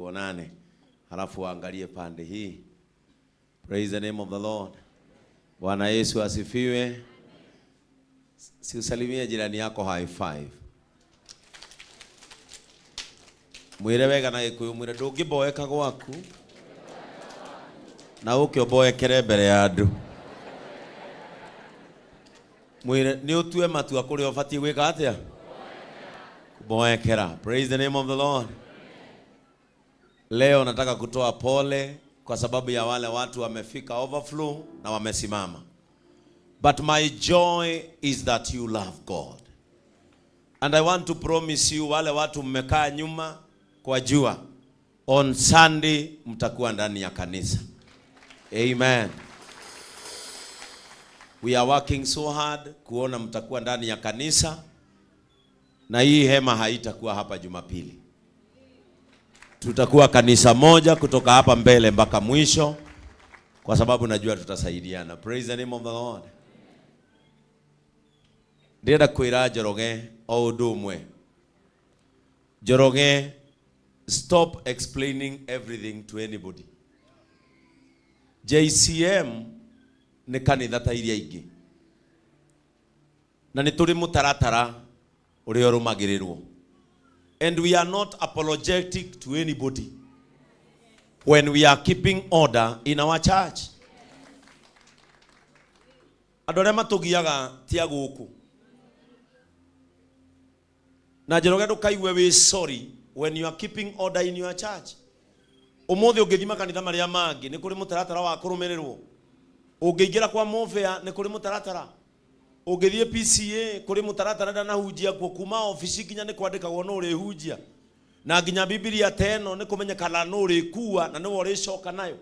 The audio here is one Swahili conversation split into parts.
Tuonane halafu angalie pande hii. Praise the name of the Lord. Bwana Yesu asifiwe. Si usalimie jirani yako high five. Mwire wega na gikuyu mwire ndungiboeka gwaku na ukioboekere mbere ya andu. Mwire ni utue matua kuri obatie gwika atia kuboekera. Praise the name of the Lord. Leo nataka kutoa pole kwa sababu ya wale watu wamefika overflow na wamesimama. But my joy is that you love God. And I want to promise you, wale watu mmekaa nyuma kwa jua, on Sunday mtakuwa ndani ya kanisa. Amen. We are working so hard kuona mtakuwa ndani ya kanisa, na hii hema haitakuwa hapa Jumapili. Tutakuwa kanisa moja kutoka hapa mbele mpaka mwisho, kwa sababu najua tutasaidiana. Praise the name of the Lord. Ndenda kwira Njoroge o undu umwe. Njoroge, stop explaining everything to anybody. JCM ni kanitha ta iria ingi, na ni turi mutaratara uri orumagirirwo. And we are not apologetic to anybody when we are keeping order in our church. Adore matugiaga tia guku. Na Njoroge ndukaiwe we sorry when you are keeping order in your church. Umuthi ungithima kanitha maria mangi ni kuri mutaratara wa kurumirirwo. Ungiingira kwa movea ni kuri mutaratara. Ugithie PCA kuri mutaratara na hujia kwa kuma ofisi kinya ni kwandika wona uri hujia. Na nginya Biblia teno ni kumenyekana no uri kuwa na no uri shoka nayo.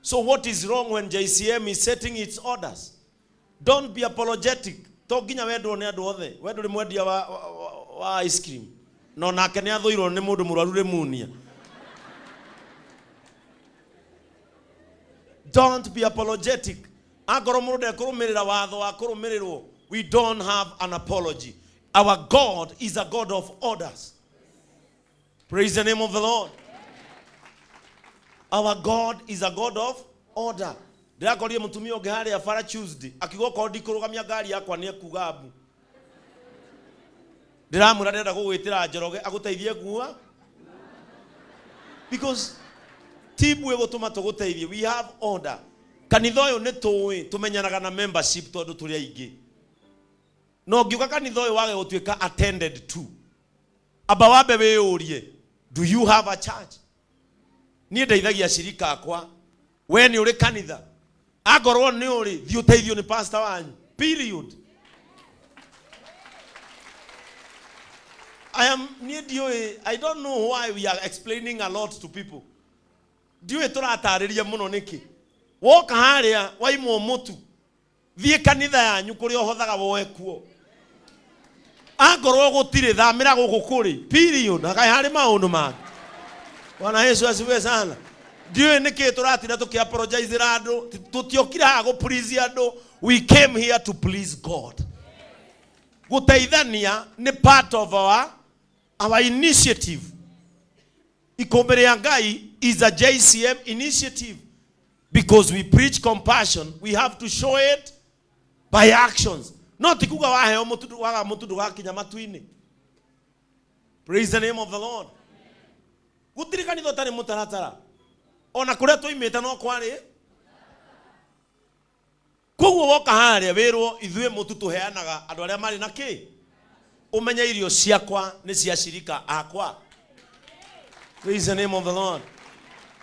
So what is wrong when JCM is setting its orders? Don't be apologetic. To nginya wendo ne andu othe. Wendo ri mwendia wa ice cream. No nake ne athoirwo ni mundu muraru rimunia. Don't be apologetic. We don't have an apology. Our God is a God of orders. Praise the name of the Lord. Our God is a God of order. Ndirakorie mutumia ungehari ya fara Tuesday akigoka ndikurugamia gari yakwa ni ekugabu. Ndiramura ndenda gugwitira Njoroge aguteithie guwa. Because tibwe gutuma tuguteithie. We have order. Kanitha uyu ni tuwi tumenyanaga na membership tondu turi aingi. No ngiuka kanitha uyu wage gutuika attended to. Aba wabe weyurie, do you have a church? Ni ndeithagia shirika akwa. We ni uri kanitha. Agorwo ni uri thi uteithio ni pastor wanyu. Period. I don't know why we are explaining a lot to people. Diwe turatariria muno niki. Woka haria waimwo mutu thie kanitha yanyu kuri ohothaga woe kuo angorwo gutire thamira gukukuri period akai hari maundu ma Bwana Yesu asifiwe sana. Diwe niki turatira tuki apologize rado tutiokira ha go please ando. We came here to please God. Guteithania ni part of our initiative. Ikombere ya Ngai is a JCM initiative. Because we preach compassion, we have to show it by actions. Not ikuga wahe omutudu waga mutudu gakinya matuini. Praise the name of the Lord. Gutiri kanitha tari mutaratara. Ona kuria tuimite no kwari. Koguo woka haria wirwo ithue mututu heanaga andu aria mari na ki. Umenya irio ciakwa ni cia shirika akwa. Praise the name of the Lord.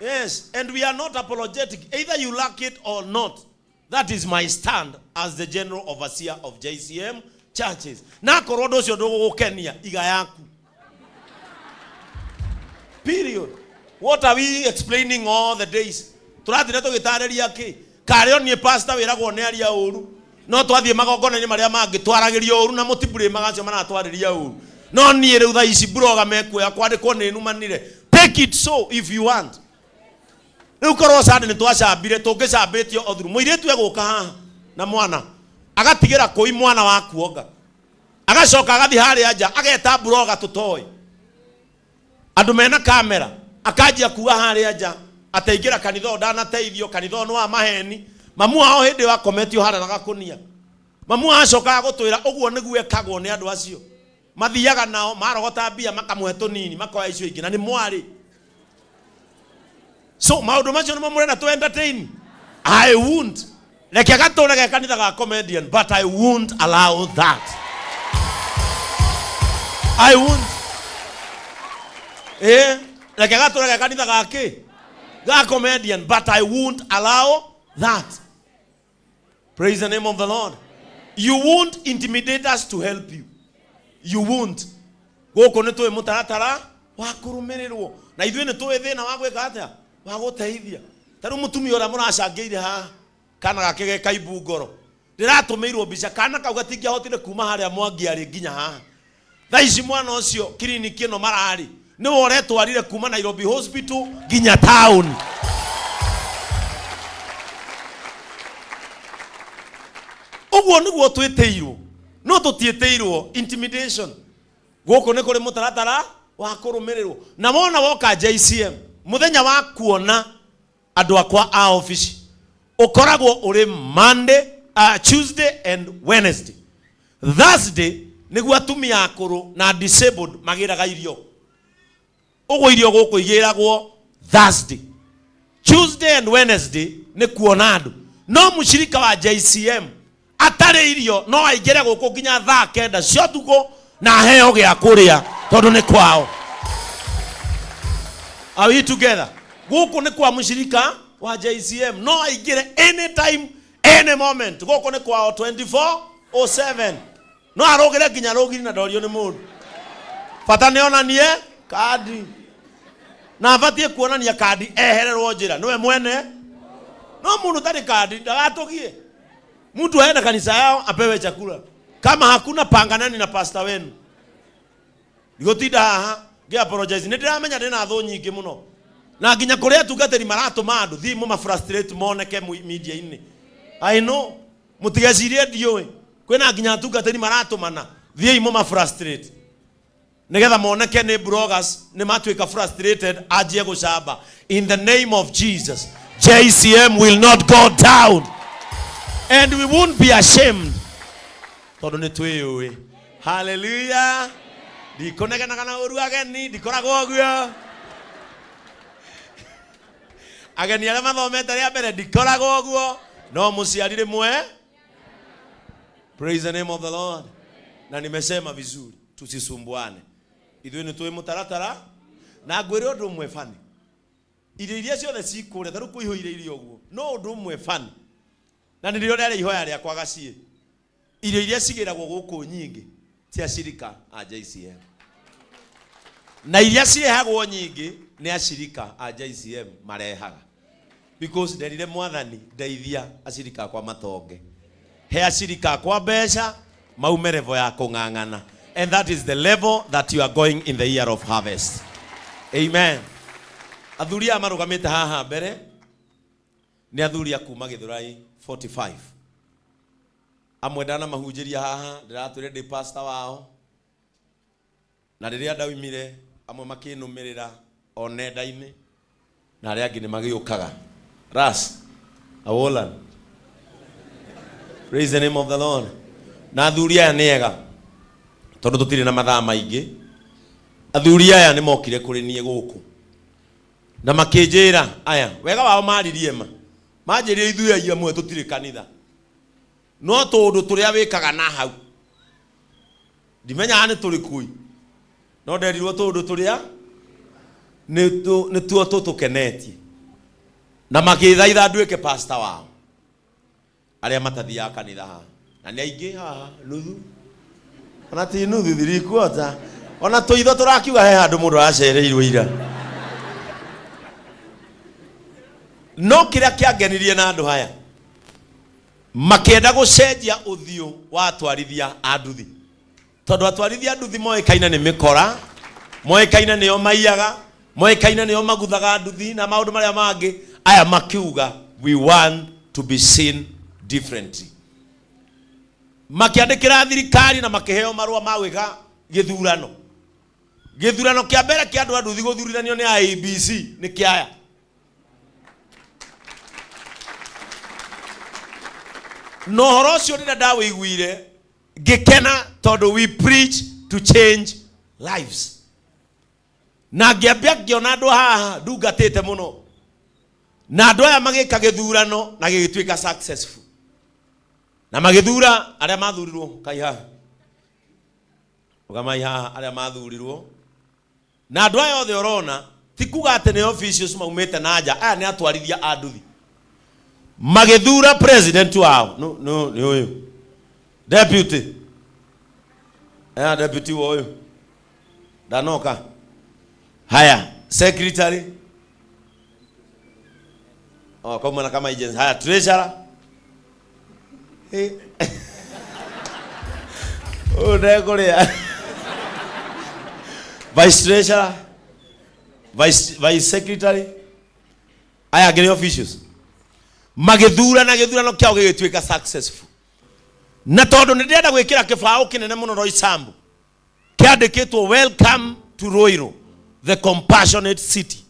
Yes, and we are not apologetic. Either you like it or not. That is my stand as the general overseer of JCM churches. Na korodo cio ndugukenia iga yaku. Period. What are we explaining all the days? Turatire tugitareria ki? Kario ni pastor wiragwo ne aria uru. No twathie magongona ni maria mangi twaragirio uru na mutibure magacio mana twariria uru. No ni riu tha ici broga mekuya kwandikwo ni numanire. Take it so if you want. Riu korwo sande ni twacambire tungicambitio othuru muiretu eguka haha na mwana agatigira koi mwana wa kuonga agacoka agathi hari anja ageta broga tutoi andu mena kamera akajia kuwa haria nja ataingira kanitha ndanateithio kanitha no wa maheni mamu wao hindi wa kometio hara na gakunia mamu acoka gutwira uguo niguo ekagwo ni andu acio mathiaga nao marogota mbia makamuhe tunini makoya icio ingi na ni mwari. So maundu macio nimo murenda to entertain. I won't. Like agatura ga kanitha ga comedian, but I won't allow that. I won't. Like agatura ga kanitha ga ke ga comedian, but I won't allow that. Praise the name of the Lord. You won't intimidate us to help you. You won't. Goko ne to mutaratara wa kurumirirwo. Na ithuĩ nĩ tũĩ thĩna wa gwĩka atĩa wa gũteithia. Tarũ mũtumia ũrĩa mũracangeire haha kana gake ge kaimbu ngoro. Ndĩratũmĩirwo mbica kana kau gatingĩahotire kuma harĩa Mwangi arĩ nginya haha. Thaa ici mwana ũcio kiriniki ĩno mararĩ nĩwe ũretwarire kuma Nairobi Hospital nginya town. Uguo niguo twĩtĩirwo. No tũtiĩtĩirwo intimidation. Gũkũ nĩ kũrĩ mũtaratara wa kũrũmĩrĩrwo. Na wona woka JCM muthenya wa kuona andũ akwa a office ukoragwo uri Monday, Tuesday and Wednesday. Thursday niguo atumia akũrũ na disabled magĩraga irio. Ũguo irio gũkũ igĩragwo Thursday. Tuesday and Wednesday nĩ kuona andũ. No mũshirika wa JCM atare irio no aingĩre gũkũ nginya thaa 9 cia ũtukũ na heo gĩa kũrĩa tondũ nĩ kwao. Are we together? Gũkũ nĩ kwa mũshirika wa JCM no aingĩre anytime any moment. Gũkũ nĩ kwao 24/7. No arogere nginya rogiri na ndorio nĩ mũndũ. Bata nĩ onanie kadi. Na abatie kuonania kadi ehererwo njĩra. Nĩwe mwene. No mũndũ tarĩ kadi ndagatogie. Mtu aende kanisa yao apewe chakula. Kama hakuna panganani na pastor wenu. Ndigotinda haha nge apologize. Nĩndĩramenya ndĩna thũ nyingĩ mũno. Na nginya kũrĩa tungatĩri maratũma andũ thiĩ mũma frustrate moneke media-inĩ. I know. Mũtigecirie ndiũĩ. Kwĩna nginya tungatĩri maratũmana thiĩ mũma frustrate. Nĩgetha moneke nĩ bloggers nĩ matuĩka frustrated ajie gũcamba. In the name of Jesus, JCM will not go down. And we won't be ashamed. Tondũ nĩ twĩũĩ. Hallelujah. Ndikoneganaga na ũru ageni, ndikoragwo ũguo. Ageni arĩa mathomete rĩa mbere ndikoragwo ũguo. No mũciari rĩmwe. Praise the name of the Lord. Na nimesema vizuri, tusisumbuane. Ithuĩ nĩ tũĩ mũtaratara na ngwĩre ũndũ ũmwe fani. Irio iria ciothe cikũrĩa tarũ kũihũire irio ũguo. No ũndũ ũmwe fani. Na nĩrĩo rĩarĩ ihoya rĩakwa gaciĩ. Irio iria cigĩragwo gũkũ nyingĩ cia ashirika a JCM. Na iria cirehagwo nyingĩ nĩ ashirika a JCM marehaga. Because nderire Mwathani ndeithia ashirika akwa matonge. He ashirika akwa mbeca maume level ya kũng'ang'ana. And that is the level that you are going in the year of harvest. Amen. Athuri aya marũgamĩte haha mbere nĩ athuri a kuma Gĩthũrai 45. Amwe ndana mahunjĩria haha ndiratwĩre ndĩ pastor wao. Na rĩrĩa ndaumire amwe makĩnũmĩrĩra o nenda-inĩ na arĩa angĩ nĩ magĩũkaga. Ras Awolan. Praise the name of the Lord. Na athuri aya nĩ ega tondũ tũtirĩ na mathaa maingĩ. Athuri aya nĩ mokire kũrĩ niĩ gũkũ na makĩnjĩra aya wega wao maririe ma manjĩrie ithuĩ aia mwe tũtirĩ kanitha. No tondũ tũrĩa wĩkaga na hau ndimenyaga nĩ tũrĩ kũi. No nderirwo tondũ tũrĩa nĩ tuo tũtũkenetie. Na magĩthaitha nduĩke pastor wao arĩa matathiaga kanitha haha. Na nĩ aingĩ haha nuthu. Ona ti nuthu 3/4. Ona tũitho tũrakiuga he handũ mũndũ aracereirwo ira. No kĩrĩa kĩangenirie na andũ haya makĩenda gũcenjia ũthiũ wa atwarithia a nduthi. Tondũ atwarithia a nduthi moĩkaine nĩ mĩkora, moĩkaine nĩo maiyaga, moĩkaine nĩo maguthaga nduthi na maũndũ marĩa mangĩ. Aya makiuga we want to be seen differently. Makiandĩkĩra thirikari na makĩheo marũa ma gwĩka gĩthurano. githurano kia mbere kia andu anduthi guthurithanio ni IEBC ni kiaya. No horo ucio ndira ndawiguire ngikena tondu we preach to change lives. Na ngiambia ngiona andu haha ndungatite muno, na andu aya magika githurano na gigituika successful, na magithura aria mathurirwo kai haha ugamai haha aria mathurirwo. Na andu aya othe urona ti kuga ati ni officials maumite na nja, aya ni atwarithia anduthi magithura president wao. No ni uyu deputy deputy uyu danoka. Haya secretary kama kama agents. Haya treasurer Korea. Vice treasurer, vice secretary. Aya gere officials magithura na githurano kiao gigituika successful. Na tondu ni ndenda gwikira kibao kinene muno Roysambu kiandikitwo welcome to Roiro, the compassionate city.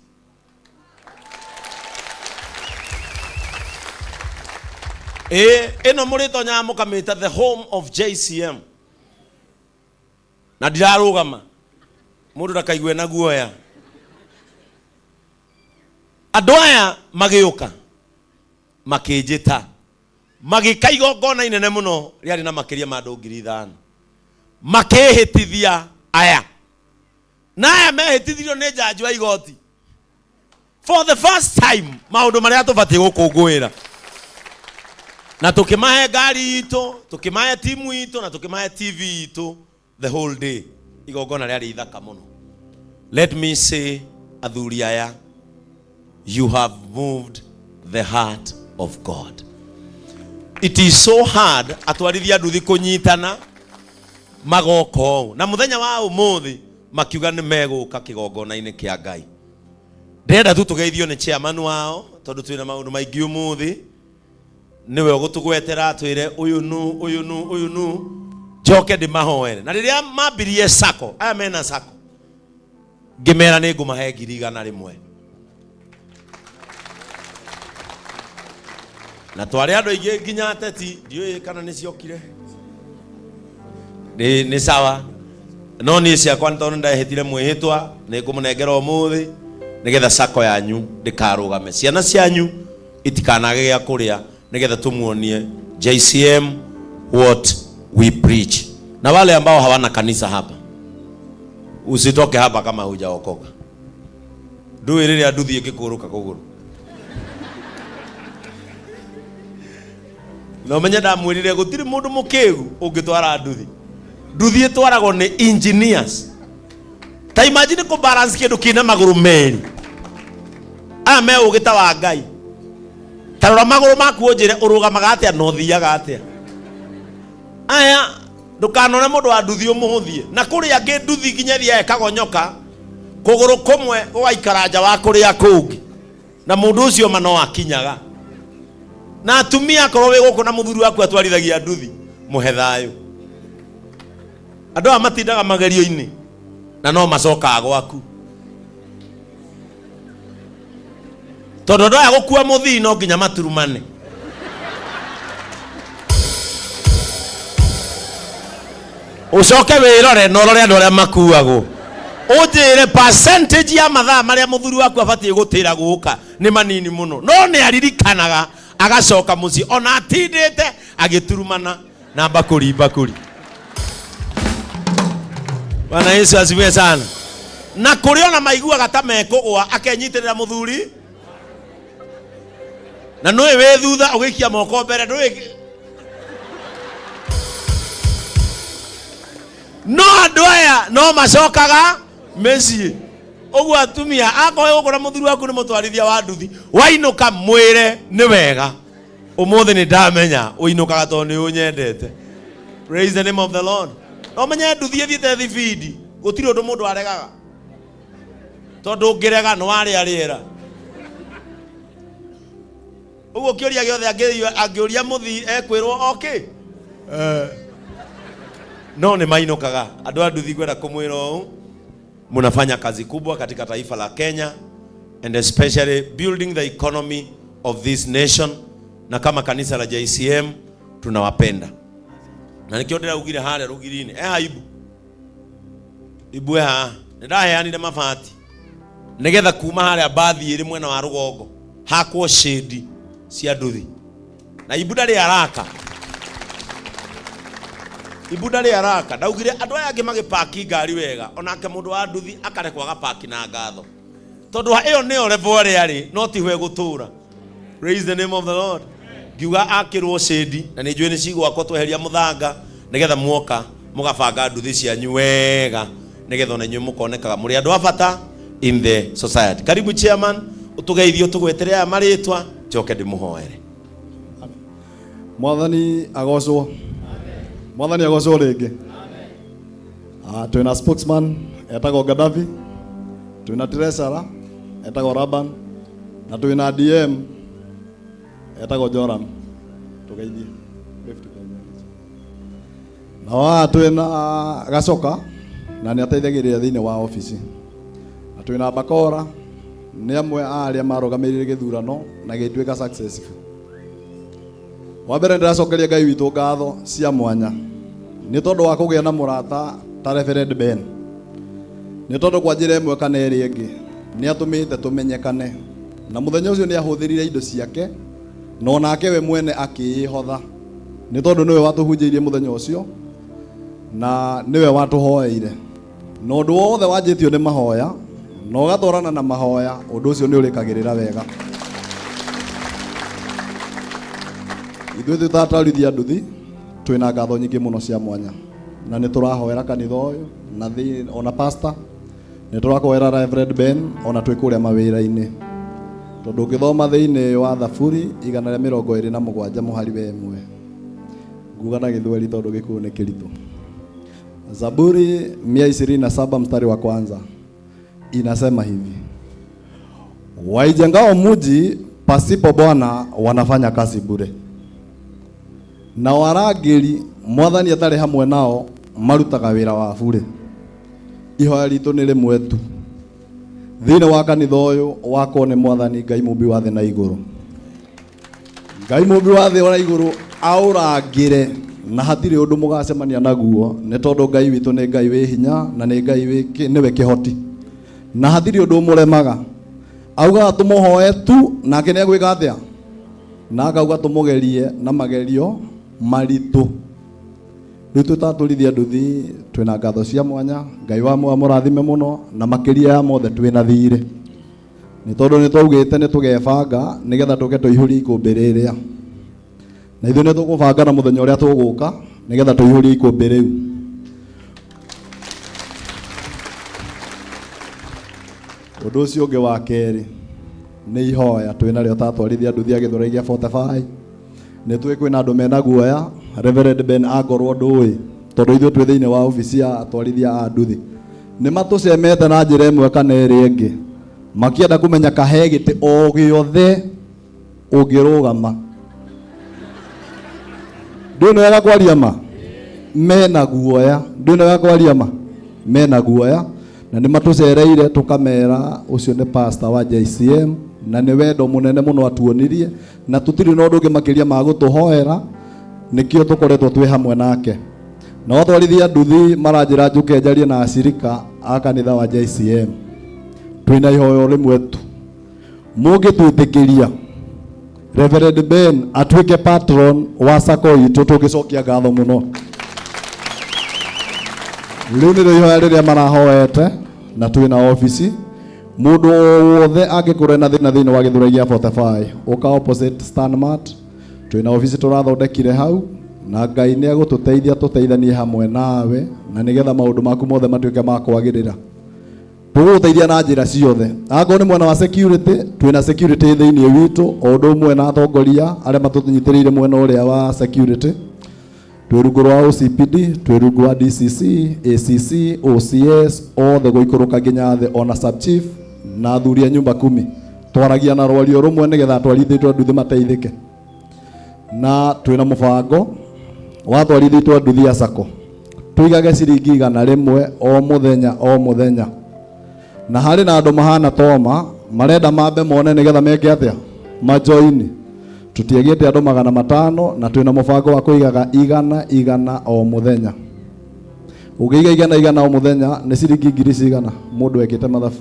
Eno murito nyamo kamita the home of JCM. Na ndirarugama mundu ndakaigwe na guoya. Andu aya magiuka makijita magikaigo ngona inene muno riari na makiria ma andu 5,000 makehitithia aya. Na aya mehitithirio ni jaji wa igoti for the first time maundu maria tubati gukungwira. Na tukimahe gari itu, tukimahe timu itu, na tukimahe TV itu the whole day. Igongona riari ithaka muno. Let me say, athuri aya, you have moved the heart of God. It is so hard atwarithia nduthi kunyitana magoko na muthenya wa umuthi makiuga ni meguka kigongona-ini kia Ngai. Ndenda tu tugeithio ni chairman wao tondu twina maundu maingi umuthi. Niwe ugutugwetera twire uyu nu njoke ndimahoere. Na riria mambirie sako aya mena sako ngimera ni ngumahe 100,000 na twari andu aingi nginya ateti ndiui kana ni ciokire ni sawa. No ni ciakwa tondu ndahitire mwihitwa ni ngumunengera umuthi nigetha sako yanyu ndikarugame. Ciana cianyu itikanage gya kuria nigetha tumuonie JCM what we preach. Na wale ambao hawana kanisa hapa, usitoke hapa kama hujaokoka. Nduwe riri anduthi ikikuruka kuguru. No menya ndamwirire gutiri mundu mukigu ungitwara anduthi. Nduthi itwaragwo ni engineers. Ta imagine ko balance kindu kina maguru meri. Ame ugita wa Ngai. Tarora maguru maku unjire urugamaga atia no thiaga atia. Aya ndukanone mundu wa nduthi umuhuthie. Na kuri angi nduthi kinyathia ekagonyoka kuguru kumwe ugaikara nja wa kuria kungi. Na mundu ucio mano akinyaga. Na atumia korwo wi guku na muthuri waku atwarithagia nduthi muhe thayu. Andu amatindaga magerio-ini na no macoka gwaku. Tondu ndoya gukua muthii no nginya maturumane. Ucoke wirore no rore andu aria makuagwo. Unjire percentage ya mathaa maria muthuri waku abatie gutira guka ni manini muno. No ni aririkanaga agacoka muci ona atindite agiturumana na bakuri. Bwana Yesu asifiwe sana. Na kuri ona maiguaga ta mekugwa akenyitirira muthuri. Na noe we thutha ugikia moko mbere ndui. No andu aya no macokaga meci. Ugu atumia akoe gukora muthuri waku ni mutwarithia wa nduthi wainuka mwire ni wega umuthi ni ndamenya uinukaga tondu ni unyendete. Praise the name of the Lord. No menye nduthi thiete thibidi gutiri undu mundu aregaga tondu ngirega no ari ariera. Ugu kioria giothe angiuria muthi ekwirwo okay. No ni mainukaga andu a nduthi kwenda kumwira u Mnafanya kazi kubwa katika taifa la Kenya, and especially building the economy of this nation. Na kama kanisa la JCM tunawapenda. Na nikiondera ugire hale rugirine aibu ibwe ndaheanire mabati nigetha kuma hale bathi iri mwena wa rugongo hakwo shade cia nduthi na ibuda ri haraka ndaugire andu aya angi magipaki ngari wega onake mundu wa nduthi akarekwa gapaki na ngatho tondu iyo niyo level ri ari no ti hwe gutura. Praise the name of the Lord. Giuga akirwo shade na ni njwe ni cigwakwo tweheria muthanga nigetha muoka mugabanga nduthi cianyu wega nigetha na nywe mukonekaga muri andu abata in the society. Karibu chairman, utugeithio tugwetere aya maritwa njoke ndimuhoere. Mwathani agocwo. Mwathani agocwo ringi. Twina spokesman etagwo Gaddafi, twina treasurer etagwo Raban, na twina DM etagwo Joram. Tugeithie. Na twina Gacoka na ni ateithagiria thiini wa office. Na twina Bakora ni amwe aria marugamirire githurano na gituika successful. Wabere ndiracokeria Ngai witu ngatho cia mwanya ni tondu wa kugia na murata ta Reverend Ben, ni tondu kwa njira imwe kana iri ingi ni atumite tumenyekane, na muthenya ucio ni ahuthirire indo ciake no nake we mwene akihotha ni tondu niwe watuhunjirie muthenya ucio na niwe watuhoeire na undu wothe wanjitio ni mahoya no gatwarana na mahoya undu ucio ni urikagirira wega. Ithuĩ tũtatwarithia nduthi twĩna ngatho nyingĩ mũno cia mwanya na nĩ tũrahoera kanitha ũyũ na ona pastor nĩ tũrahoera Reverend Ben ona twĩ kũrĩa mawĩra-inĩ tondũ ũngĩthoma thĩinĩ wa Thaburi 127 mũhari wa 1 nguga na Gĩthweri tondũ Gĩkũyũ nĩ kĩritũ. Zaburi 127 mstari wa kwanza inasema hivi: waijengao mji pasipo Bwana wanafanya kazi bure, na waragiri Mwathani atari hamwe nao marutaga wira wa bure. Ihoya ritu ni rimwe tu thiini wa kanitha uyu wako ni Mwathani Ngai mumbi wa thi na iguru. Ngai mumbi wa thi na iguru aurangire na hatiri undu mugacemania naguo ni tondu Ngai witu ni Ngai wi hinya na ni Ngai niwe kihoti na hatiri undu muremaga. Auga tumuhoe tu nake ni agwika atia na akauga tumugerie na magerio maritu. Riu tutaturithia nduthi twina ngatho cia mwanya. Ngai wa murathime muno na makiria ya mothe twina thiri ni tondu ni twaugite ni tugebanga nigetha tuke tuihuri ikumbi riria na ithu ni tukubanga na muthenya uria tuguka nigetha tuihuri ikumbi riu. Undu ucio ungi wa keri ni ihoya twina rio tatwarithia nduthi ya Gĩthũrai gĩa 45 ni twi kwina andu mena guoya Reverend Ben agorwo ndui tondu ithuĩ twĩ thĩinĩ wa ofici ya atwarithia a nduthi nĩ matucemete na njĩra ĩmwe kana ĩrĩa ĩngĩ makĩenda kũmenya kahe gĩtĩ o gĩothe ũngĩrũgama. Ndũnĩ wega kwaria ma mena guoya, ndũnĩ wega kwaria ma mena guoya na nĩ matucereire tukamera ucio nĩ pastor wa JCM na nĩ wendo munene muno atuonirie na tutiri na ũndũ ũngĩ makĩria ma gũtũhoera nikio tukoretwo twi hamwe nake na watwarithia nduthi maranjira njuke njarie na acirika a kanitha wa JCM. Twina ihoyo rimwe tu mungĩtwĩtĩkĩria Reverend Ben atuĩke patron wa sako itu tũngĩcokia ngatho muno. Rĩu nĩ ihoya rĩrĩa marahoete na twina ofici mundu wothe angĩkorwo na thĩna thĩinĩ wa Gĩthũrai gĩa 45 uka opposite Stanmart twina ofici turathondekire hau na Ngai nĩ agũtũteithia tũteithanie hamwe nawe na nigetha maũndũ maku mothe matuĩke ma kwagĩrĩra. Tũgũteithia na njĩra ciothe. Akorwo nĩ mwena wa security twina security thĩinĩ witũ o ũndũ ũmwe na atongoria arĩa matũnyitĩrĩire mwena ũrĩa wa security. Twĩ rungu rwa OCPD, twĩ rungu rwa DCC, ACC, OCS othe gũikũrũka nginya thĩ ona sub chief na athuri a nyumba 10 twaragia na rwario rumwe nigetha twarithĩtwo nduthi mateithĩke. Na twina mũbango wa twarithĩtwo nduthi ya sako tuigage ciringi 100 o muthenya na harĩ na andũ mahana Toma marenda mambe mone nĩgetha meke atĩa majoini. Tutiagĩte andũ 500 na twĩna mũbango wa kũigaga 100 o mũthenya. Ũngĩiga 100 o mũthenya nĩ ciringi 1,000 mũndũ ekĩte mathabu.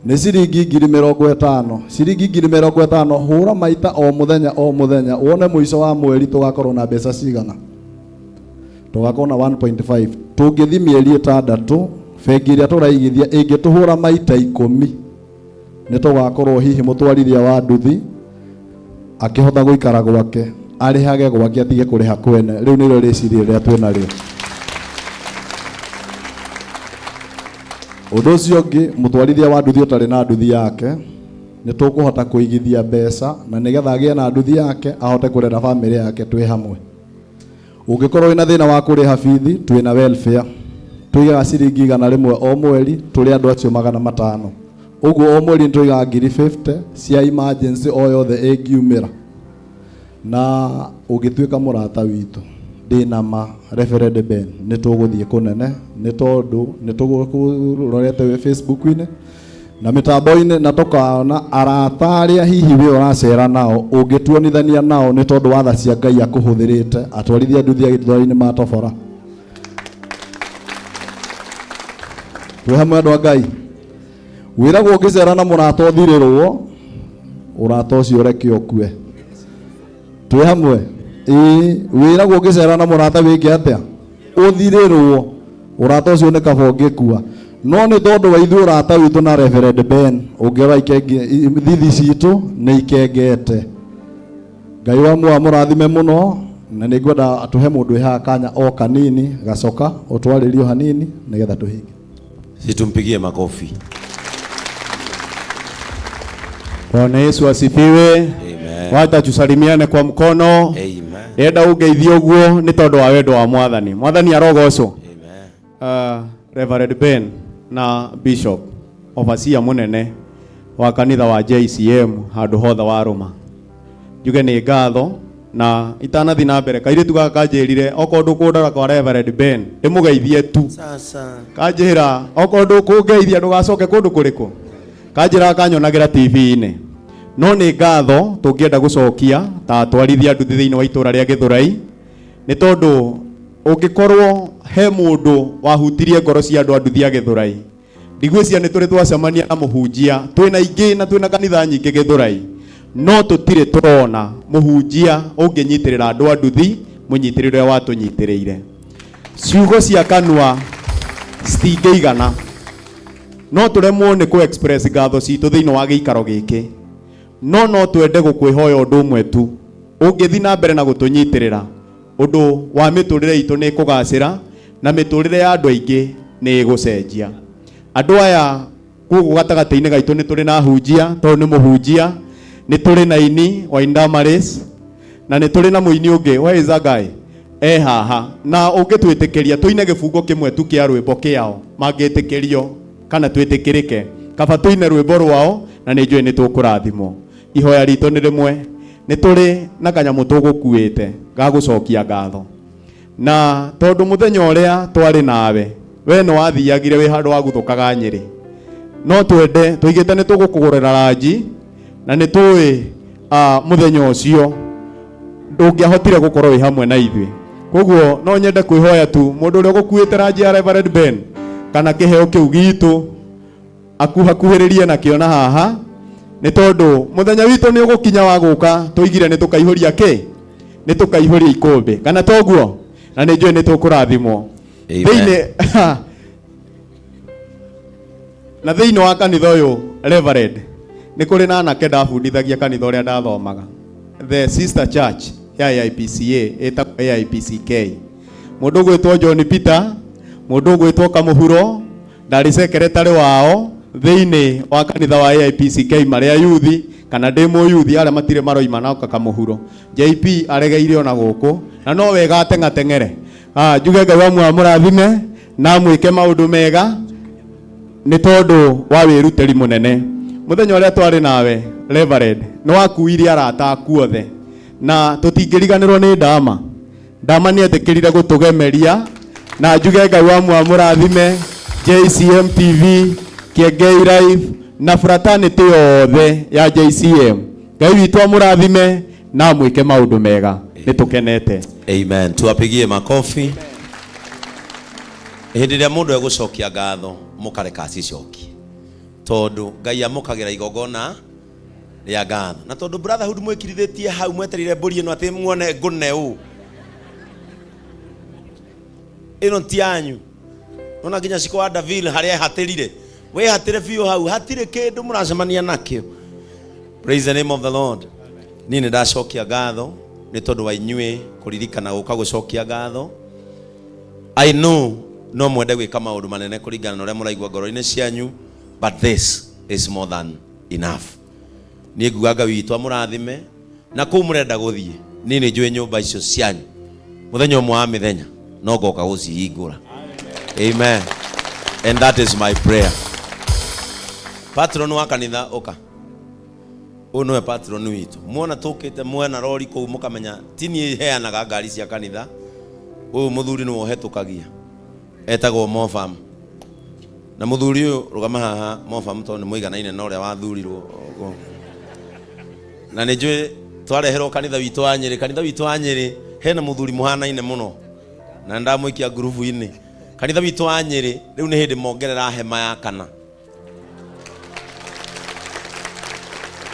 Nĩ ciringi 50,000. Ciringi 50,000 hũra maita o mũthenya wone mũico wa mweri tũgakorwo na mbeca cigana. Tũgakorwo na 1.5. Tũngĩthi mĩeri 6 bengi ĩrĩa tũraigithia ĩngĩtũhũra maita 10 nĩ tũgakorwo hihi mũtwarithia wa nduthi akĩhota gũikara gwake arĩhage gwake atige kũrĩha kwene. Rĩu nĩrĩo rĩciria rĩrĩa twĩna rĩo. Ũndũ ũcio ũngĩ, mũtwarithia wa nduthi ũtarĩ na nduthi yake nĩ tũkũhota kũigithia mbeca na nĩgetha agĩe na nduthi yake ahote kũrera famĩlĩ yake twĩ hamwe. Ũngĩkorwo wĩna thĩna wa kũrĩha bithi, twĩna welfare. Tũigaga ciringi 100 o mweri tũrĩ andũ acio 500. Ũguo o mweri tũigaga 50 cia emergency o yothe ĩngiumĩra. Na ũngĩtuĩka mũrata witũ ndĩna ma Reverend Ben nĩ tũgũthiĩ kũnene nĩ tondũ nĩ tũgũrorete we Facebook-inĩ na mĩtambo-inĩ na tũkaona arata arĩa hihi we ũracera nao ũngĩtuonithania nao nĩ tondũ watha cia Ngai akũhũthĩrĩte atwarithia nduthi agĩtũra-inĩ matobora. Twĩ hamwe andũ a Ngai. Wĩragwo ũngĩcera na mũrata ũthirĩrwo ũrata ũcio reke ũkue. Twĩ hamwe. Wĩragwo ũngĩcera na mũrata wĩke atĩa ũthirĩrwo ũrata ũcio nĩ kaba ũngĩkua. No nĩ tondũ wa ithuĩ ũrata witũ na Reverend Ben ũngĩrora thithi citũ nĩ ikengete. Ngai wa mũrathime mũno na nĩngwenda atũhe mũndũ wĩhaga kanya o kanini gacoka ũtwarĩrio hanini nĩgetha tũhinge. Situmpigie makofi. Bwana Yesu asifiwe. Amen. Wacha tusalimiane kwa mkono. Amen. Enda ũngeithie ũguo nĩ tondũ wa wendo wa Mwathani. Mwathani arogocwo. Amen. Reverend Ben na Bishop Overseer munene wa kanitha wa JCM handũ hothe wa Roma. Njuge nĩ ngatho na itanathi na mbere kairĩtu gaka kanjĩrire okorwo ndũkũndora kwa Reverend Ben ndĩmũgeithie tu. Sasa Kanjĩra okorwo ndũkũngeithia ndũgacoke kũndũ kũrĩkũ. Kanjĩra kanyonagĩra TV-inĩ. No nĩ ngatho tũngĩenda gũcokia ta atwarithia nduthi thĩinĩ wa itũra rĩa Gĩthũrai nĩ tondũ ũngĩkorwo he mũndũ wahutirie ngoro cia andũ a nduthi ya Gĩthũrai. Ndigwĩcia nĩ tũrĩ twacemania na mũhunjia twĩna ingĩ na twĩna kanitha nyingĩ Gĩthũrai, no tũtirĩ tũrona mũhunjia ũngĩnyitĩrĩra andũ a nduthi mũnyitĩrĩre ũrĩa watũnyitĩrĩire. Ciugo cia kanua citingĩigana, no tũremwo nĩ kũ express ngatho citũ thĩinĩ wa gĩikaro gĩkĩ. No twende gũkwĩhoya ũndũ ũmwe tu, ũngĩthi na mbere na gũtũnyitĩrĩra ũndũ wa mĩtũrĩre itũ nĩ kũgacĩra na mĩtũrĩre ya andũ aingĩ nĩ ĩgũcenjia. Andũ aya gũkũ gatagatĩ-inĩ gaitũ nĩ tũrĩ na hunjia, tondũ nĩ mũhunjia, nĩ tũrĩ na ini wa Indamaris na nĩ tũrĩ na mũini ũngĩ where is that guy haha, na ũngĩtwĩtĩkĩria tũine gĩbungo kĩmwe tu kĩa rwĩmbo kĩao mangĩtĩkĩrio kana twĩtĩkĩrĩke kaba tũine rwĩmbo rwao na nĩ njũĩ nĩ tũkũrathimwo. Ihoya ritũ nĩ rĩmwe, nĩ tũrĩ na kanyamũ tũgũkuĩte ga gũcokia ngatho, na tondũ mũthenya ũrĩa twarĩ nawe we nĩ wathiagire wĩ handũ wa guthũkaga Nyĩrĩ, no twende tũigĩte nĩ tũgũkũgũrĩra ranji na nĩ tũĩ mũthenya ũcio ndũngĩahotire gũkorwo wĩ hamwe na ithuĩ. Koguo no nyende kwĩhoya tu mũndũ ũrĩa ũgũkuĩte ranji ya Reverend Ben kana kĩheo kĩu gitũ akuhakuhĩrĩrie nakĩo na haha, nĩ tondũ mũthenya witũ nĩ ũgũkinya wa gũka tũigire nĩ tũkaihũria kĩ, nĩ tũkaihũria ikũmbĩ kana toguo, na nĩ njũĩ nĩ tũkũrathimwo thĩinĩ na thĩinĩ wa kanitha ũyũ Reverend nĩ kũrĩ na anake ndabundithagia kanitha ũrĩa ndathomaga, the sister church ya AIPCA ĩtagwo AIPCK. Mũndũ ũgwĩtwo John Peter, mũndũ ũgwĩtwo Kamuhuro ndarĩ secretary wao thĩinĩ wa kanitha wa AIPCK marĩa yuthi kana demo yuthi arĩa matirĩ maroima na Kamuhuro. JP aregeire ona gũkũ na no wega ateng'ateng'ere. Njuge Ngai wa mũrathime na mwĩke maũndũ mega nĩ tondũ wa wĩrutĩri mũnene. Mũthenya ũrĩa twarĩ nawe Reverend nĩ wakuire arata aku othe na tũtingĩriganĩrwo nĩ Ndama. Ndama nĩ etĩkĩrire gũtũgemeria na njuge Ngai wa mũrathime JCM TV Kiengei Live na fraternity yothe ya JCM. Ngai witũ amũrathime na mwĩke maũndũ mega. Nĩtũkenete. Amen. Tuwapigie makofi. Hĩndĩ ĩrĩa mũndũ egũcokia ngatho mũkareka acicokie. Tondũ Ngai amũkagĩra igongona rĩa ngatho. Na tondũ brotherhood mwĩkirithĩtie hau mweterire mbũri ĩno atĩ muone ngũne ũũ. Ĩno ti yanyu. Nona nginya ciko wa Daville harĩa ehatĩrire. Wehatĩre biũ hau hatirĩ kĩndũ mũracemania nakĩo. Praise the name of the Lord. Niĩ nĩndacokia ngatho nĩ tondũ wa inyuĩ kũririkana gũka gũcokia ngatho. I know no mwende gwĩka maũndũ manene kũringana na ũrĩa mũraigua ngoro-inĩ cianyu, but this is more than enough. Niĩ nguga Ngai witũ amũrathime na kũu mũrenda gũthiĩ. Niĩ nĩ njũĩ nyũmba icio cianyu mũthenya ũmwe wa mĩthenya no ngoka gũcihingũra. Amen. And that is my prayer. Patron wa kanitha oka. Ũyũ nĩwe patron witũ. Muona tũkĩte mwena rori kũu mũkamenya tini heanaga ngari cia kanitha. Ũyũ mũthuri nĩ wohetũkagia. Etagwo Mofam. Na mũthuri ũyũ rũgama haha Mofam tondũ nĩ mũiganaine na ũrĩa wathurirwo. Na nĩ njũĩ twareherwo kanitha witũ wa Nyĩrĩ. Kanitha witũ wa Nyĩrĩ hena mũthuri mũhanaine mũno. Na ndamũikia ngurubu-inĩ. Kanitha witũ wa Nyĩrĩ rĩu nĩ hĩndĩ mongerera hema ya kana.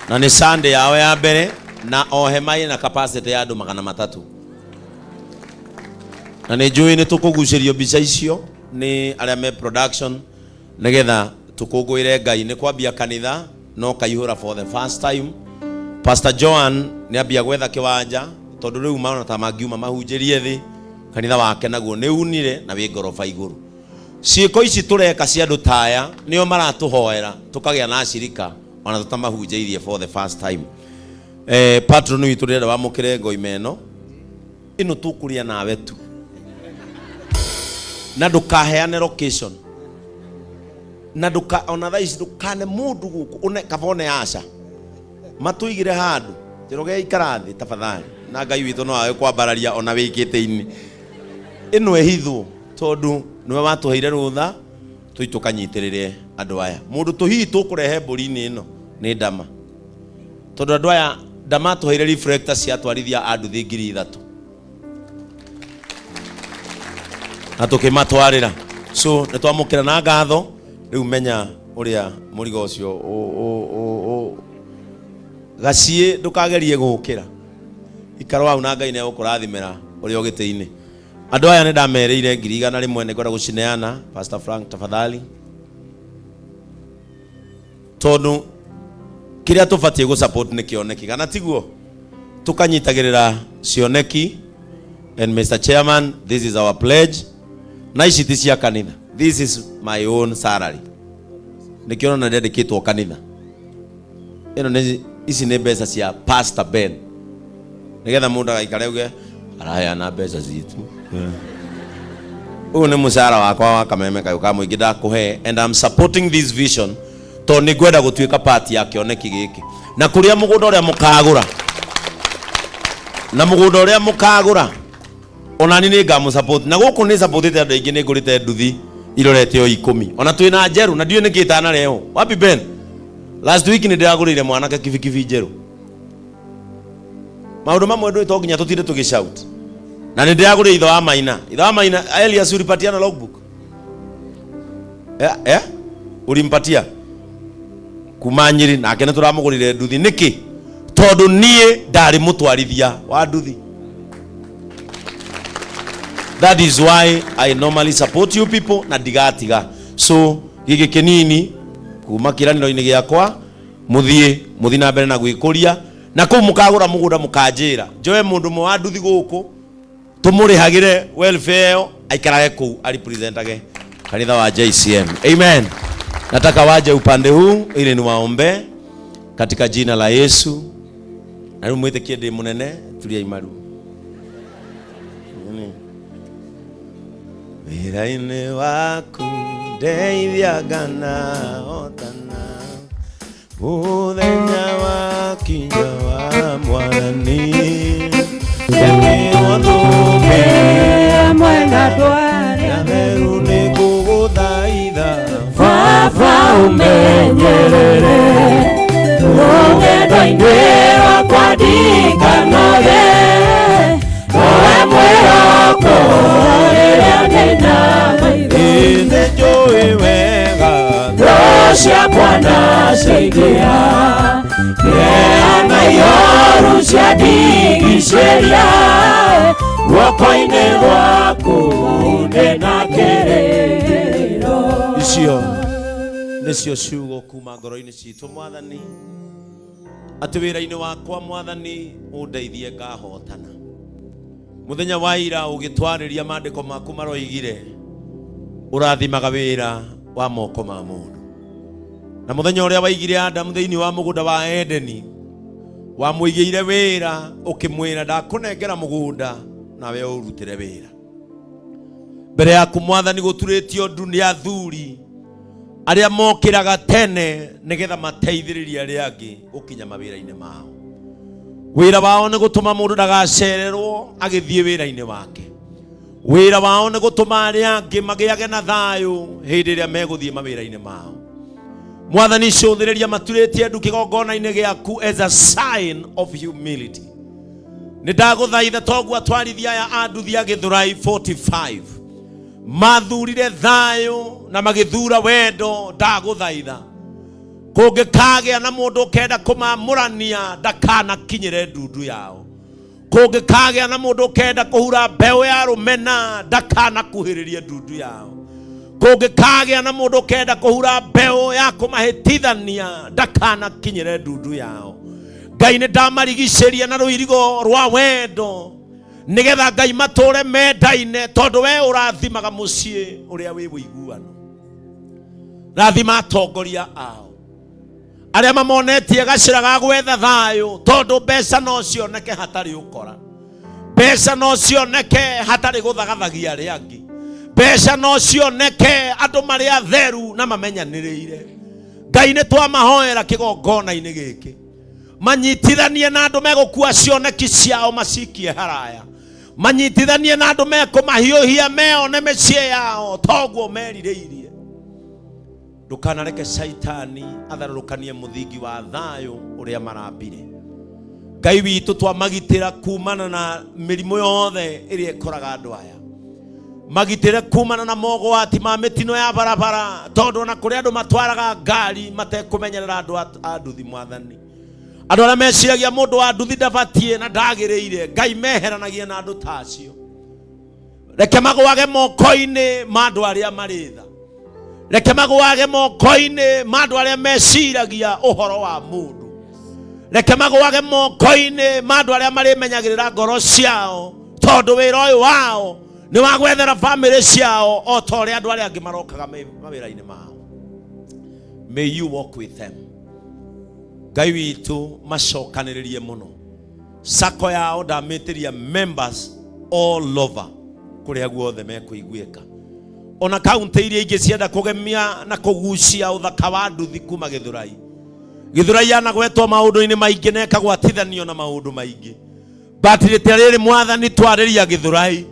Na ni Sunday yao ya mbere na o hema ina capacity ya andũ 300. Na nĩ njũĩ nĩ tũkũgucĩrio mbica icio nĩ arĩa me production nĩgetha tũkũngũĩre Ngai. Nĩ kwambia kanitha no kaihũra for the first time. Pastor Joan nĩ ambia gwetha kĩwanja tondũ rĩu maona ta mangiuma mahunjĩrie thĩ. Kanitha wake naguo nĩ unire na wĩ ngoroba igũrũ. Ciĩko ici tũreka cia andũ taya nĩo maratũhoera tũkagĩa na acirika ona tutamahunjĩirie for the first time. Patron witũ rĩrĩa wamũkĩre ngoima ĩno tũkũrĩa nawe tu. Na ndũkaheane location. Na ona thaa ici ndũkane mũndũ gũkũ kabone aca. Matũigire handũ. Njĩroge ikara thĩ tafadhali. Na Ngai witũ no awe kwambararia ona wĩkĩte-inĩ. Ĩno ehithwo tondũ nĩwe watũheire rũtha tũkanyitĩrĩre andũ aya. Mũndũ tũhihi tũkũrehe mbũri-inĩ ĩno nĩ ndama. Tondũ andũ aya ndama tũheire reflector cia twarithia andũ 3,000. Na tũkĩmatwarĩra. So nĩ twamũkĩra na ngatho rĩu menya ũrĩa mũrigo ũcio gaciĩ ndũkagerie gũkĩra. Ikaro hau na Ngai nĩ egũkũrathimĩra ũrĩa ũgĩtĩ-inĩ. Andũ aya nĩ ndamerĩire 100 nĩ ngwenda gũcineana. Pastor Frank tafadhali. Tondũ kĩrĩa tũbatiĩ gũ support nĩ kĩoneki kana tiguo tũkanyitagĩrĩra cioneki. And Mr. Chairman, this is our pledge. Na ici ti cia kanitha. This is my own salary. Nĩkĩona na ndĩkĩtwo kanitha. Ĩno nĩ ici nĩ mbeca cia Pastor Ben. Nĩgetha mũndũ agaikare uge araheana mbeca zitu. Ũyũ nĩ mũcara wakwa wa kameme kayo ka mũingĩ ndakũhe, and I'm supporting this vision to nĩ ngwenda gũtuĩka part ya kĩoneki gĩkĩ. Na kũrĩa mũgũnda ũrĩa mũkagũra. Na mũgũnda ũrĩa mũkagũra ona ni ngamu support. Na gũkũ nĩ supportete andũ aingĩ nĩ ngũrĩte nduthi irorete o 10. Ona twĩna njeru na ndiũ nĩ kĩtana leo. Wapi Ben? Last week nĩ ndĩragũrĩire mwanake kibikibi njeru. Maũndũ mamwe ndũ to nginya tũtinde tũgĩshout. Na nĩ ndĩragũrĩire ithe wa Maina. Ithe wa Maina Elias ulipatiana logbook? Ulimpatia? Kuma Nyĩrĩ nake nĩ tũramũgũrĩire nduthi. Nĩkĩ? Tondũ niĩ ndarĩ mũtwarithia wa nduthi. That is why I normally support you people na ndigatiga. So gĩkĩ kĩnini kuma kĩranĩro-inĩ gĩakwa muthi na mbere na gwĩkũria na kũu mũkagũra mũgũnda mũkanjĩra njoe mũndũ mwe wa nduthi gũkũ tũmũrĩhagĩre welfare aikarage kũu aripresentage kanitha wa JCM. Amen. Nataka waje upande huu ili niwaombe katika jina la Yesu. Na rĩu mwĩtĩkie ndĩ mũnene tulia imaru. Wĩra-inĩ waku ndeithiaga na otana mũthenya wa kinya wa Mwathani nĩwatũmĩra mwena ndware na meru nĩ ngũgũthaitha Baba Moko-inĩ wakwa ndikanoge, nowe mwĩhoko rĩrĩa ndĩna maitho. Nĩ njũĩ wega Ngoro ciakwa naciaingĩha, kĩana ihoru ciandigicĩria, guoko-inĩ gwaku ndĩna kĩrĩgĩrĩro. Icio nĩcio ciugo kuma ngoro-inĩ citũ Mwathani, atĩ wĩra-inĩ wakwa Mwathani ũndeithie ngahotana. Mũthenya wa ira ũgĩtwarĩria maandĩko maku maroigire ũrathimaga wĩra wa moko ma mũndũ. Na mũthenya ũrĩa waigire Adamu thĩinĩ wa mũgũnda wa Edeni, wamũigĩire wĩra ũkĩmwĩra ndakũnengera mũgũnda nawe ũrutĩre wĩra. Mbere yaku Mwathani gũturĩtio ndu nĩ athuri arĩa mokĩraga tene nĩgetha mateithĩrĩrie arĩa angĩ gũkinya mawĩra-inĩ mao. Wĩra wao nĩ gũtũma mũndũ ndagacererwo agĩthiĩ wĩra-inĩ wake. Wĩra wao nĩ gũtũma arĩa angĩ magĩage na thayũ hĩndĩ ĩrĩa megũthiĩ mawĩra-inĩ mao. Mwathani cũthĩrĩria maturĩtie ndu kĩgongona-inĩ gĩaku as a sign of humility. Nĩ ndagũthaitha toguo atwarithia aya a nduthi a Gĩthũrai 45 mathurire thayũ na magĩthura wendo, ndagũthaitha kũngĩkagĩa na mũndũ ũkenda kũmamũrania ndakanakinyĩre ndundu yao. Kũngĩkagĩa na mũndũ ũkenda kũhura mbeũ ya rũmena ndakanakuhĩrĩrie ndundu yao. Kũngĩkagĩa na mũndũ ũkenda kũhura mbeũ ya kũmahĩtithania ndakanakinyĩre ndundu yao. Ngai nĩ ndamarigicĩria na rũirigo rwa wendo nĩgetha Ngai matũre mendaine, tondũ we ũrathimaga mũciĩ ũrĩa wĩ ũiguano. Rathima atongoria ao arĩa mamonetie gacĩra ga gwetha thayũ, tondũ mbeca no cioneke hatarĩ ũkora. Mbeca no cioneke hatarĩ gũthagathagia arĩa angĩ. Mbeca no cioneke andũ marĩ atheru na mamenyanĩrĩire. Ngai nĩ twamahoera kĩgongona-inĩ gĩkĩ manyitithanie na andũ megũkua cioneki ciao macikie haraya. Manyitithanie na andũ mekũmahiũhia meone mĩciĩ yao toguo merirĩirie. Ndũkanareke Saitani atharũrũkanie mũthingi wa thayũ ũrĩa marambire. Ngai witũ twamagitĩra kumana na mĩrimũ yothe ĩrĩa ĩkoraga andũ aya. Magitĩre kumana na mogwati ma mĩtino ya barabara, tondũ na kũrĩ andũ matwaraga ngari matekũmenyerera andũ a nduthi Mwathani. Andũ arĩa meciragia mũndũ wa nduthi ndabatiĩ na ndagĩrĩire, Ngai meheranagie na andũ ta acio. Reke magwage moko-inĩ ma andũ arĩa marĩ tha. Reke magwage moko-inĩ ma andũ arĩa meciragia ũhoro wa mũndũ. Reke magwage moko-inĩ ma andũ arĩa marĩmenyagĩrĩra ngoro ciao, tondũ wĩra ũyũ wao nĩ wa gwethera family ciao o ta ũrĩa andũ arĩa angĩ marokaga mawĩra-inĩ mao. May you walk with them. Ngai witũ macokanĩrĩrie mũno. Sako yao ndamĩtĩria members all over kũrĩa guothe mekũiguĩka. Ona kaunti iria ingĩ cienda kũgemia na kũgucia ũthaka wa nduthi kuma Gĩthũrai. Gĩthũrai yanagwetwo maũndũ-inĩ maingĩ na ĩkagwatithanio na maũndũ maingĩ. Batirĩte rĩrĩ Mwathani twarĩria Gĩthũrai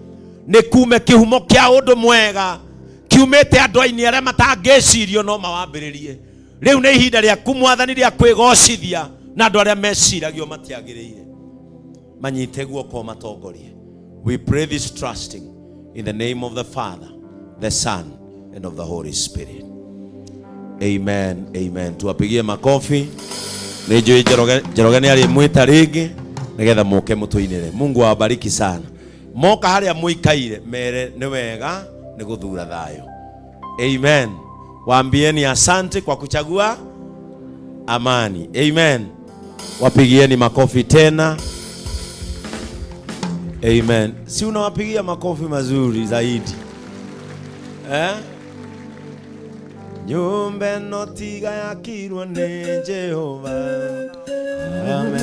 nĩ kume kĩhumo kĩa ũndũ mwega kiumĩte andũ aini arĩa matangĩcirio no mawambĩrĩrie. Rĩu nĩ ihinda rĩaku Mwathani rĩa kwĩgocithia na andũ arĩa meciragio matiagĩrĩire. Manyite guoko matongorie. We pray this trusting in the name of the Father, the Son, and of the Holy Spirit. Amen, amen. Tuwapigie makofi. Nĩnjũĩ Njoroge nĩ alimwĩta rĩngĩ nĩgetha mũke mũtũinĩre. Mungu awabariki sana. Moka harĩa mũikaire mere nĩ wega nĩ gũthura thayũ. Amen. Waambieni asante kwa kuchagua amani. Amen. Wapigieni makofi tena. Amen. Si unawapigia makofi mazuri zaidi? Nyumba no tiga yakirwo nĩ Jehova. Amen.